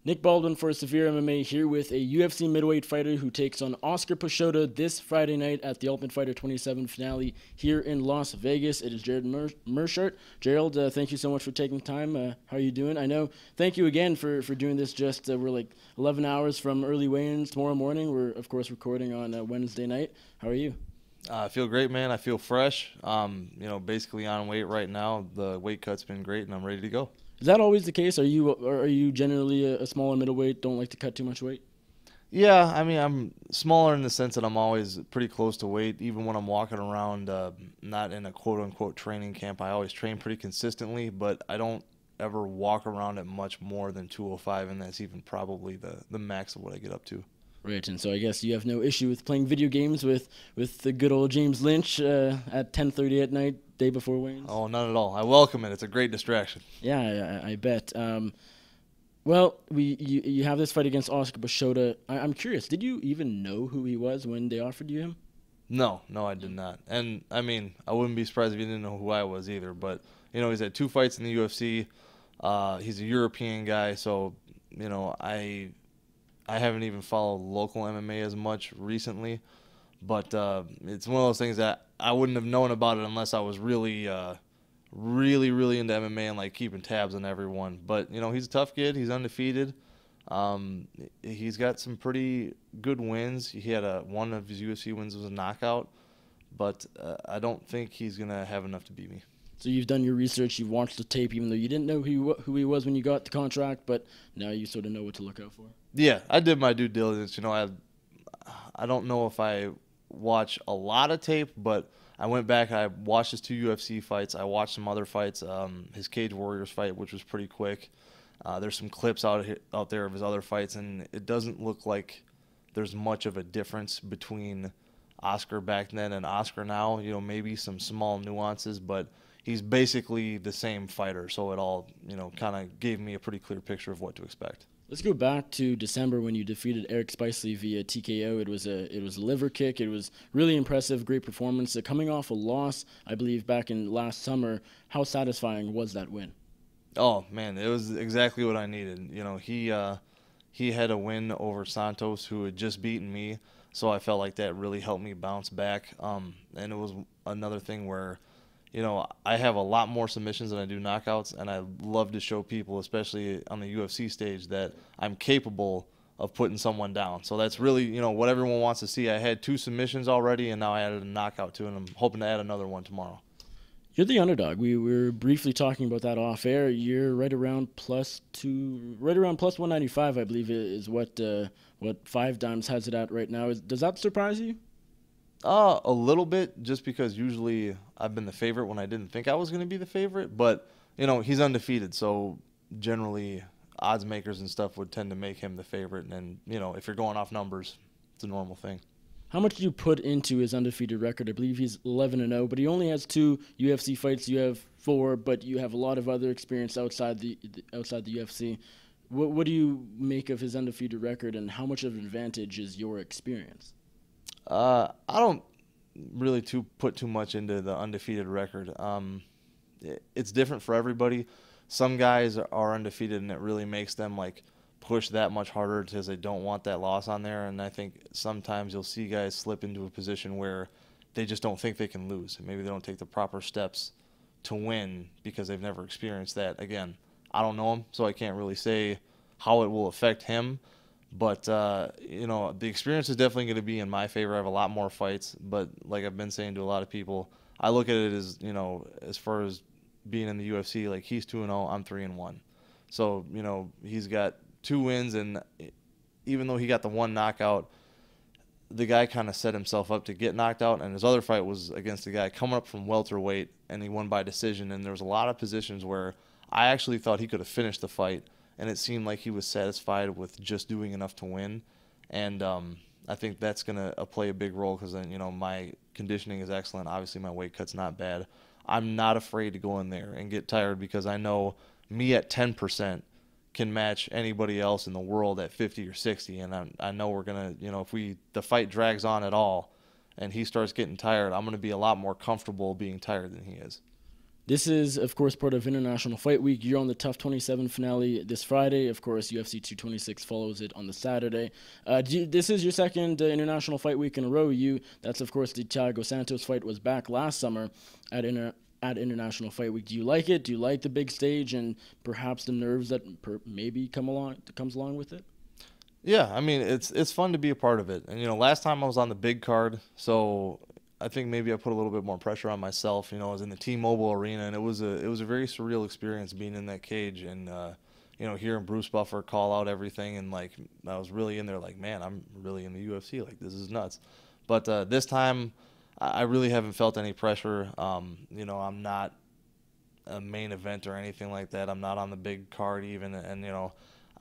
Nick Baldwin for SevereMMA here with a UFC middleweight fighter who takes on Oskar Piechota this Friday night at the Ultimate Fighter 27 finale here in Las Vegas. It is Gerald Meerschaert. Gerald, thank you so much for taking time. How are you doing? I know, thank you again for doing this. We're like 11 hours from early weigh-ins tomorrow morning. We're, of course, recording on Wednesday night. How are you? I feel great, man. I feel fresh. Basically on weight right now. The weight cut's been great, and I'm ready to go. Is that always the case? Are you generally a smaller middleweight, don't like to cut too much weight? Yeah, I mean, I'm smaller in the sense that I'm always pretty close to weight. Even when I'm walking around, not in a quote-unquote training camp, I always train pretty consistently, but I don't ever walk around at much more than 205, and that's even probably the max of what I get up to. Right, and so I guess you have no issue with playing video games with the good old James Lynch at 10:30 at night, day before weigh-ins? Oh, none at all. I welcome it. It's a great distraction. Yeah, I bet. Well, you have this fight against Oskar Piechota. I'm curious, did you even know who he was when they offered you him? No, I did not. And, I mean, I wouldn't be surprised if you didn't know who I was either. But, he's had 2 fights in the UFC. He's a European guy, so, I haven't even followed local MMA as much recently, but it's one of those things that I wouldn't have known about it unless I was really, really into MMA and like keeping tabs on everyone. But he's a tough kid. He's undefeated. He's got some pretty good wins. He had one of his UFC wins was a knockout, but I don't think he's gonna have enough to beat me. So you've done your research, you've watched the tape, even though you didn't know who he was when you got the contract, but now you sort of know what to look out for. Yeah, I did my due diligence. I don't know if I watch a lot of tape, but I went back. I watched his 2 UFC fights. I watched some other fights. His Cage Warriors fight, which was pretty quick. There's some clips out there of his other fights, and it doesn't look like there's much of a difference between Oskar back then and Oskar now. Maybe some small nuances, but he's basically the same fighter. So it all, kind of gave me a pretty clear picture of what to expect. Let's go back to December when you defeated Eric Spicely via TKO. It was a liver kick. It was really impressive, great performance. Coming off a loss, I believe, back in last summer, how satisfying was that win? Oh man, it was exactly what I needed. He had a win over Santos, who had just beaten me, so I felt like that really helped me bounce back. And it was another thing where, I have a lot more submissions than I do knockouts, and I love to show people, especially on the UFC stage, that I'm capable of putting someone down. So that's really, what everyone wants to see. I had 2 submissions already, and now I added a knockout to it, and I'm hoping to add another one tomorrow. You're the underdog. We were briefly talking about that off air. You're right around plus 195, I believe, is what 5 Dimes has it at right now. Does that surprise you? A little bit, just because usually I've been the favorite when I didn't think I was going to be the favorite. But, he's undefeated, so generally odds makers and stuff would tend to make him the favorite. And, if you're going off numbers, it's a normal thing. How much did you put into his undefeated record? I believe he's 11-0, but he only has 2 UFC fights. You have 4, but you have a lot of other experience outside the UFC. What do you make of his undefeated record, and how much of an advantage is your experience? I don't really put too much into the undefeated record. It's different for everybody. Some guys are undefeated, and it really makes them push that much harder because they don't want that loss on there. And I think sometimes you'll see guys slip into a position where they just don't think they can lose. Maybe they don't take the proper steps to win because they've never experienced that. Again, I don't know him, so I can't really say how it will affect him. But, the experience is definitely going to be in my favor. I have a lot more fights. But like I've been saying to a lot of people, I look at it as, as far as being in the UFC, he's 2-0, I'm 3-1. So, he's got 2 wins, and even though he got the 1 knockout, the guy kind of set himself up to get knocked out, and his other fight was against a guy coming up from welterweight, and he won by decision. And there was a lot of positions where I actually thought he could have finished the fight, and it seemed like he was satisfied with just doing enough to win. And I think that's going to play a big role because then, my conditioning is excellent. Obviously, my weight cut's not bad. I'm not afraid to go in there and get tired because I know me at 10% can match anybody else in the world at 50 or 60. And I know we're going to, if the fight drags on at all and he starts getting tired, I'm going to be a lot more comfortable being tired than he is. This is, of course, part of International Fight Week. You're on the Tough 27 finale this Friday. Of course, UFC 226 follows it on the Saturday. This is your second International Fight Week in a row. That's, of course, the Thiago Santos fight was back last summer at International Fight Week. Do you like it? Do you like the big stage and perhaps the nerves that maybe comes along with it? Yeah, I mean, it's fun to be a part of it. And, last time I was on the big card, so I think maybe I put a little bit more pressure on myself. I was in the T-Mobile Arena, and it was a very surreal experience being in that cage and, hearing Bruce Buffer call out everything. And, like, I was really in there like, man, I'm really in the UFC. Like, this is nuts. But this time, I really haven't felt any pressure. I'm not a main event or anything like that. I'm not on the big card even. And,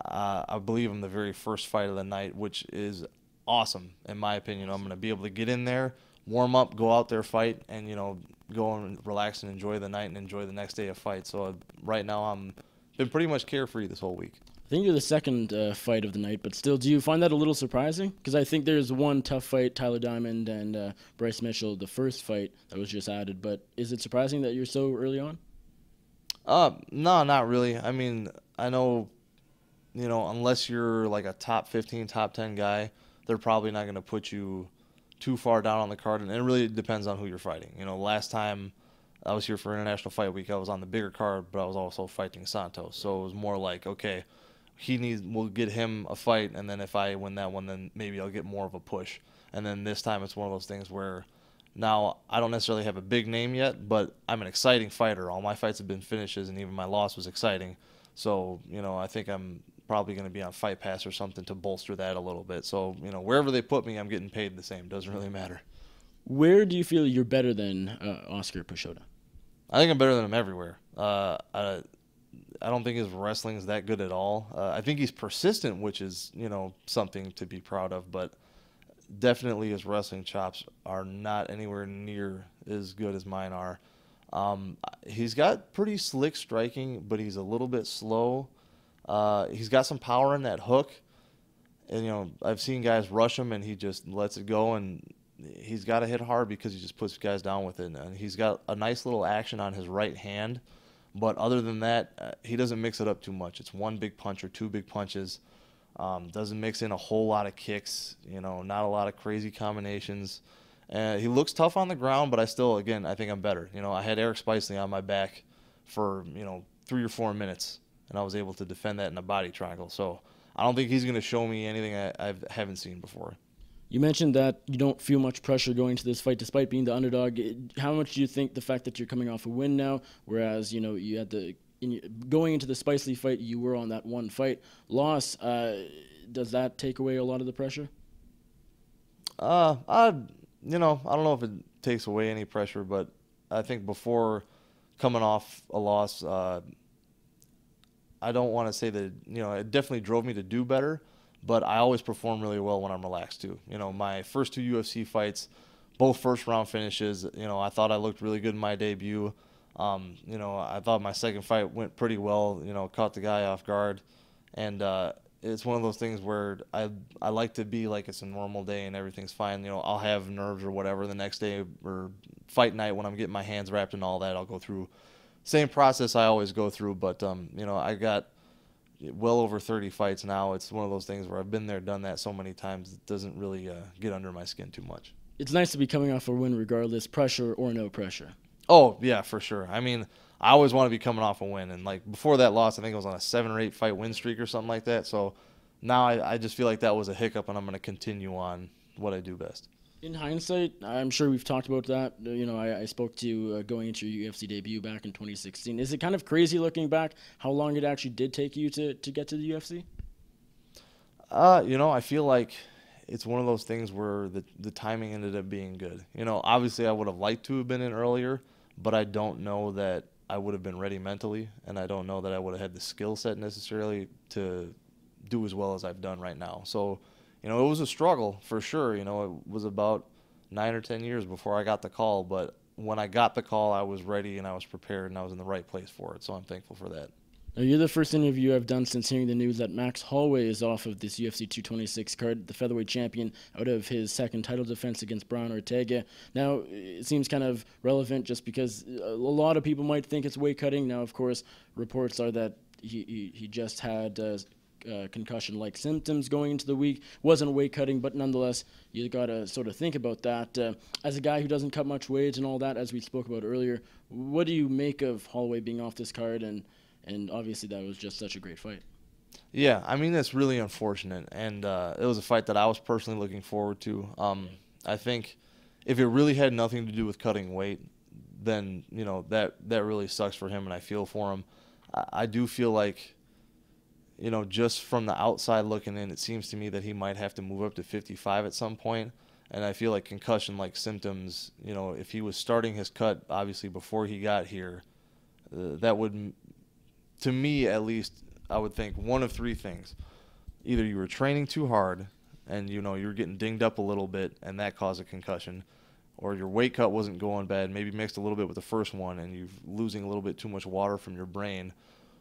I believe I'm the very first fight of the night, which is awesome in my opinion. I'm going to be able to get in there, warm up, go out there, fight, and go and relax and enjoy the night and enjoy the next day of fight. So right now I'm been pretty much carefree this whole week. I think you're the second fight of the night, but still, do you find that a little surprising? Because I think there's one tough fight, Tyler Diamond and Bryce Mitchell, the first fight that was just added. But is it surprising that you're so early on? No, not really. I mean, I know, unless you're like a top 15, top 10 guy, they're probably not going to put you too far down on the card, and it really depends on who you're fighting. Last time I was here for International Fight Week, I was on the bigger card, but I was also fighting Santos. So it was more like, okay, we'll get him a fight, and then if I win that one, then maybe I'll get more of a push. And then this time it's one of those things where now I don't necessarily have a big name yet, but I'm an exciting fighter. All my fights have been finishes, and even my loss was exciting. So, I think I'm probably going to be on Fight Pass or something to bolster that a little bit. So, wherever they put me, I'm getting paid the same. Doesn't really matter. Where do you feel you're better than Oskar Piechota? I think I'm better than him everywhere. I don't think his wrestling is that good at all. I think he's persistent, which is, something to be proud of, but definitely his wrestling chops are not anywhere near as good as mine are. He's got pretty slick striking, but he's a little bit slow. He's got some power in that hook. And, I've seen guys rush him and he just lets it go, and he's got to hit hard because he just puts guys down with it. And he's got a nice little action on his right hand. But other than that, he doesn't mix it up too much. It's one big punch or two big punches. Doesn't mix in a whole lot of kicks, not a lot of crazy combinations. He looks tough on the ground, but I think I'm better. I had Eric Spicely on my back for, 3 or 4 minutes, and I was able to defend that in a body triangle. So I don't think he's going to show me anything I haven't seen before. You mentioned that you don't feel much pressure going to this fight despite being the underdog. How much do you think the fact that you're coming off a win now, whereas, you had going into the Spicely fight, you were on that one fight loss, does that take away a lot of the pressure? I don't know if it takes away any pressure, but I think before coming off a loss, I don't want to say that, it definitely drove me to do better, but I always perform really well when I'm relaxed too. My first 2 UFC fights, both first-round finishes. I thought I looked really good in my debut. I thought my second fight went pretty well, caught the guy off guard. And it's one of those things where I like to be like it's a normal day and everything's fine. I'll have nerves or whatever the next day or fight night when I'm getting my hands wrapped and all that. I'll go through same process I always go through. But, I got well over 30 fights now. It's one of those things where I've been there, done that so many times, it doesn't really get under my skin too much. It's nice to be coming off a win regardless, pressure or no pressure. Oh, yeah, for sure. I mean, I always want to be coming off a win. And, like, before that loss, I think I was on a 7 or 8 fight win streak or something like that. So now I just feel like that was a hiccup, and I'm going to continue on what I do best. In hindsight, I'm sure we've talked about that. I spoke to you going into your UFC debut back in 2016. Is it kind of crazy looking back how long it actually did take you to get to the UFC? I feel like it's one of those things where the timing ended up being good. Obviously I would have liked to have been in earlier, but I don't know that I would have been ready mentally, and I don't know that I would have had the skill set necessarily to do as well as I've done right now. So, it was a struggle for sure. It was about 9 or 10 years before I got the call, but when I got the call, I was ready and I was prepared and I was in the right place for it. So I'm thankful for that. Now, you're the first interview I've done since hearing the news that Max Holloway is off of this UFC 226 card, the featherweight champion, out of his second title defense against Brian Ortega. Now, it seems kind of relevant just because a lot of people might think it's weight cutting. Now, of course, reports are that he just had concussion-like symptoms going into the week. Wasn't weight cutting, but nonetheless, you got to sort of think about that. As a guy who doesn't cut much weight and all that, as we spoke about earlier, what do you make of Holloway being off this card? And obviously that was just such a great fight. Yeah, I mean, that's really unfortunate, and it was a fight that I was personally looking forward to. I think if it really had nothing to do with cutting weight, then, you know, that really sucks for him, and I feel for him. I do feel like, you know, just from the outside looking in, it seems to me that he might have to move up to 55 at some point, and I feel like concussion-like symptoms, you know, if he was starting his cut, obviously, before he got here, that would, to me at least, I would think one of three things. Either you were training too hard and, you know, you were getting dinged up a little bit and that caused a concussion, or your weight cut wasn't going bad, maybe mixed a little bit with the first one and you're losing a little bit too much water from your brain.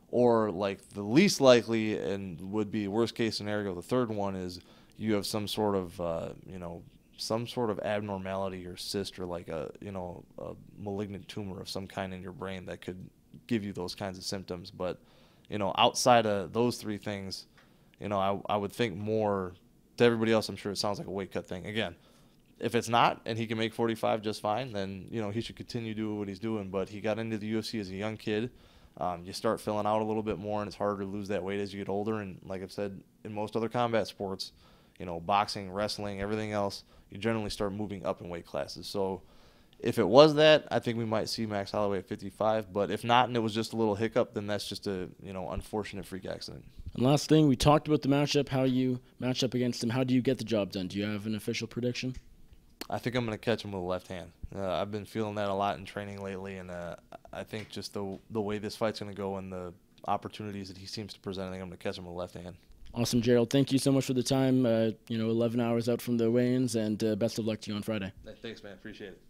Or, like, the least likely and would be worst case scenario, the third one is you have some sort of, you know, some sort of abnormality or cyst or like a, you know, a malignant tumor of some kind in your brain that could give you those kinds of symptoms. But, you know, outside of those three things, you know, I would think more to everybody else. I'm sure it sounds like a weight cut thing. Again, if it's not and he can make 45 just fine, then, you know, he should continue doing what he's doing. But he got into the UFC as a young kid. You start filling out a little bit more, and it's harder to lose that weight as you get older. And like I've said, in most other combat sports, you know, boxing, wrestling, everything else, you generally start moving up in weight classes. So if it was that, I think we might see Max Holloway at 55. But if not, and it was just a little hiccup, then that's just a, you know, unfortunate freak accident. And last thing, we talked about the matchup, how you match up against him. How do you get the job done? Do you have an official prediction? I think I'm going to catch him with a left hand. I've been feeling that a lot in training lately, and I think just the way this fight's going to go and the opportunities that he seems to present, I think I'm going to catch him with a left hand. Awesome, Gerald. Thank you so much for the time. 11 hours out from the weigh-ins, and best of luck to you on Friday. Thanks, man. Appreciate it.